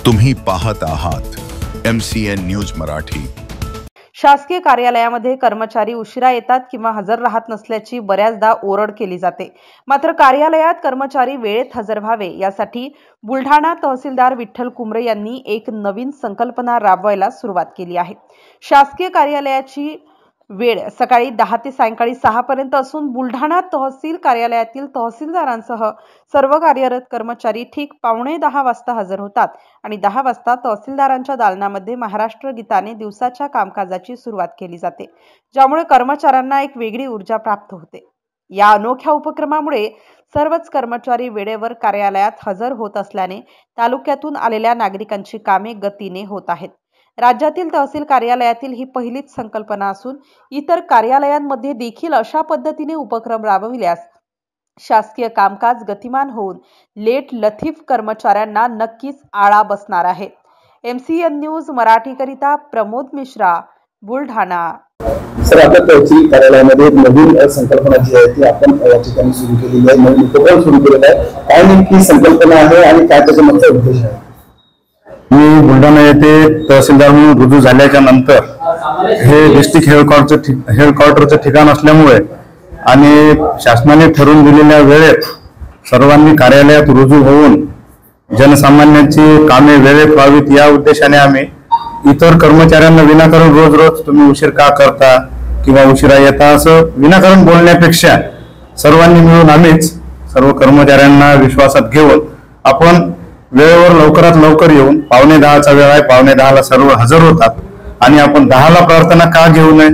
तुम्ही पाहत आहात MCN न्यूज मराठी। शासकीय कार्यालयामध्ये कर्मचारी उशिरा येतात किंवा हजर राहत नसल्याची बऱ्याचदा ओरड केली जाते। मात्र कार्यालयात कर्मचारी वेळेत हजर व्हावे यासाठी बुलढाणा तहसीलदार विठ्ठल कुमरे यांनी एक नवीन संकल्पना राबवायला सुरुवात केली आहे। शासकीय कार्यालयाची वेळ सकाळी 10 ते सायंकाळी 6 पर्यंत असून बुलढाणा तहसील कार्यालयातील तहसीलदारांसह सर्व कार्यरत कर्मचारी ठीक 9:15 वाजता हजर होतात आणि 10 वाजता तहसीलदारांच्या दालनामध्ये महाराष्ट्र गीताने दिवसाच्या कामकाजाची सुरुवात केली जाते, ज्यामुळे कर्मचाऱ्यांना एक वेगळी ऊर्जा प्राप्त होते। या अनोख्या उपक्रमामुळे सर्वच कर्मचारी वेळेवर कार्यालयात हजर होत असल्याने तालुक्यातून आलेल्या नागरिकांची कामे गतीने होत आहेत। राज्यातील तहसील कार्यालयातील ही पहिलीच संकल्पना असून इतर कार्यालयांमध्ये देखील अशा पद्धतीने उपक्रम राबविल्यास शासकीय कामकाज गतिमान होऊन लेट लतीफ कर्मचाऱ्यांना नक्कीच आळा बसणार आहे। MCN न्यूज मराठीकरिता प्रमोद मिश्रा, बुलढाणा। सर, आता तहसील कार्यालयामध्ये नवीन संकल्पना जी आहे ती आपण या ठिकाणी सुरू केलेली आहे, नवीन उपक्रम सुरू केलेला आहे। काय नेमकी संकल्पना आहे आणि काय त्याचा मागचा उद्देश आहे? मी बुलढाणा येथे तहसीलदार म्हणून रुजू झाल्याच्या नंतर हे डिस्ट्रिक्ट हेडक्वार्टरचं ठिकाण असल्यामुळे आणि शासनाने ठरवून दिलेल्या वेळेत सर्वांनी कार्यालयात रुजू होऊन जनसामान्यांची कामे वेळेत व्हावीत या उद्देशाने आम्ही इतर कर्मचाऱ्यांना विनाकारण रोज तुम्ही उशीर का करता किंवा उशिरा येता असं विनाकारण बोलण्यापेक्षा सर्वांनी मिळून आम्हीच सर्व कर्मचाऱ्यांना विश्वासात घेऊन आपण वेळेवर लवकरात लवकर येऊन 9:15चा वेळ आहे, 9:15ला सर्व हजर होतात आणि आपण 10ला प्रार्थना का घेऊ नये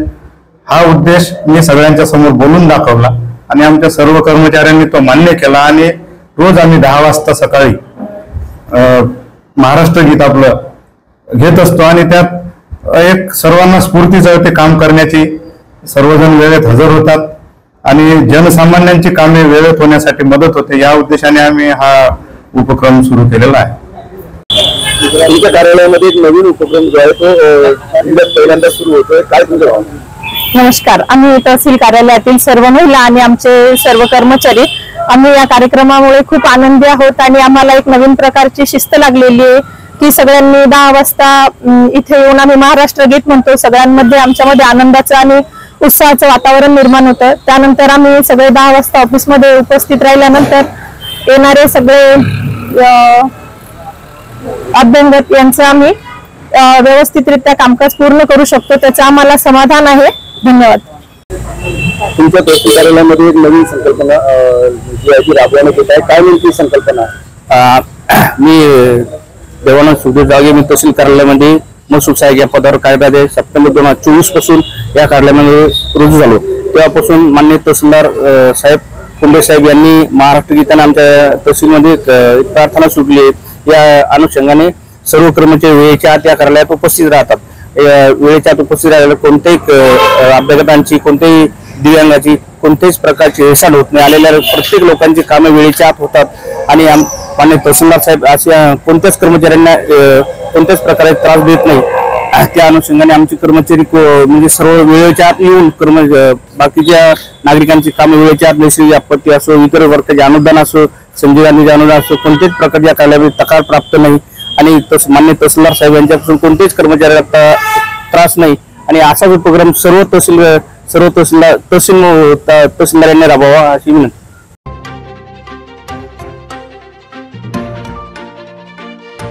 हा उद्देश मी सगळ्यांच्या समोर बोलून दाखवला आणि आमच्या सर्व कर्मचाऱ्यांनी तो मान्य केला आणि रोज आम्ही 10 वाजता सकाळी महाराष्ट्र गीत आपलं घेत असतो आणि त्यात एक सर्वांना स्फूर्तीचं ते काम करण्याची सर्वजण वेळेत हजर होतात आणि जनसामान्यांची कामे वेळेत होण्यासाठी मदत होते। या उद्देशाने आम्ही हा उपक्रम सुरू केलेला आहे। तुमच्या कार्यालयामध्ये एक नवीन उपक्रम जो आहे तो पहिल्यांदा सुरू होतोय, काय तुमचं? नमस्कार, आम्ही तहसील कार्यालयातील सर्व महिला आणि आमचे सर्व कर्मचारी आम्ही या कार्यक्रमामुळे खूप आनंदी आहोत आणि आम्हाला एक नवीन प्रकारची शिस्त लागलेली आहे की सगळ्यांनी 10 वाजता इथे येऊन आम्ही महाराष्ट्र गीत म्हणतो। सगळ्यांमध्ये आमच्यामध्ये आनंदाचं आणि उत्साहाचं वातावरण निर्माण होतं। त्यानंतर आम्ही सगळे 10 वाजता ऑफिसमध्ये उपस्थित राहिल्यानंतर येणारे सगळे अभ्यंगत यांचं आम्ही व्यवस्थितरित्या कामकाज पूर्ण करू शकतो, त्याचं आम्हाला समाधान आहे। धन्यवाद। तुमच्या तहसील कार्यालयामध्ये एक नवीन संकल्पना जी आहे ती राबवण्यात येत आहे, काय नेमकी संकल्पना? मी देवानंद सुधीर जागे, मी तहसील कार्यालयामध्ये महसूल सहाय्यक या पदावर कार्यरत सप्टेंबर 2024 पासून या कार्यालयामध्ये रुजू झालो। तेव्हापासून माननीय तहसीलदार साहेब कुंभे साहेब यांनी महाराष्ट्र गीताने आमच्या तहसीलमध्ये प्रार्थना सुटली आहे। या अनुषंगाने सर्व कर्मचारी वेळेच्या आत या कार्यालयात उपस्थित राहतात। वेळेच्या आत उपस्थित राहिलेल्या कोणत्याही अभ्यागतांची, कोणत्याही दिव्यांगाची कोणत्याच प्रकारची हेळसांड होत नाही। आलेल्या प्रत्येक लोकांची कामे वेळेच्या आत होतात आणि माननीय तहसीलदार साहेब अशा कोणत्याच कर्मचाऱ्यांना कोणत्याच प्रकारे त्रास देत नाही। त्या अनुषंगाने आमचे कर्मचारी म्हणजे सर्व वेळेच्या आत येऊन बाकीच्या नागरिकांची कामे वेळेच्या आत, नैसर्गिक आपत्ती असो, इतर वर्गाचे अनुदान असो, संजय गांधी अनुदान असो, कोणत्याच प्रकारच्या कार्यालयामध्ये तक्रार प्राप्त नाही आणि माननीय तहसीलदार साहेब यांच्यापासून कोणत्याच कर्मचाऱ्याला त्रास नाही आणि असा उपक्रम सर्व तहसीलदारांनी राबवावा अशी विनंती।